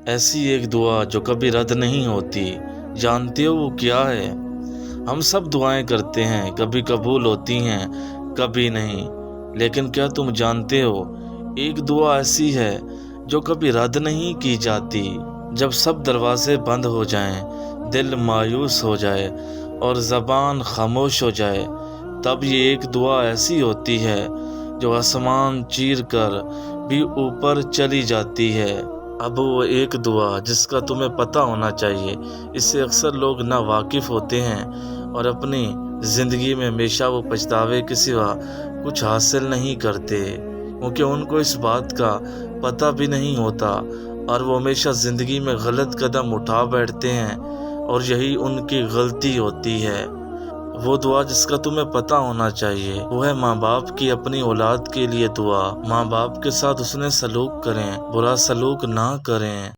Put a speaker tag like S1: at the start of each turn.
S1: ایسی ایک دعا جو کبھی رد نہیں ہوتی، جانتے ہو وہ کیا ہے؟ ہم سب دعائیں کرتے ہیں، کبھی قبول ہوتی ہیں کبھی نہیں، لیکن کیا تم جانتے ہو ایک دعا ایسی ہے جو کبھی رد نہیں کی جاتی؟ جب سب دروازے بند ہو جائیں، دل مایوس ہو جائے اور زبان خاموش ہو جائے، تب یہ ایک دعا ایسی ہوتی ہے جو آسمان چیر کر بھی اوپر چلی جاتی ہے۔ اب وہ ایک دعا جس کا تمہیں پتہ ہونا چاہیے، اس سے اکثر لوگ نا واقف ہوتے ہیں اور اپنی زندگی میں ہمیشہ وہ پچھتاوے کے سوا کچھ حاصل نہیں کرتے، کیونکہ ان کو اس بات کا پتہ بھی نہیں ہوتا اور وہ ہمیشہ زندگی میں غلط قدم اٹھا بیٹھتے ہیں اور یہی ان کی غلطی ہوتی ہے۔ وہ دعا جس کا تمہیں پتہ ہونا چاہیے وہ ہے ماں باپ کی اپنی اولاد کے لیے دعا۔ ماں باپ کے ساتھ حسن سلوک کریں، برا سلوک نہ کریں۔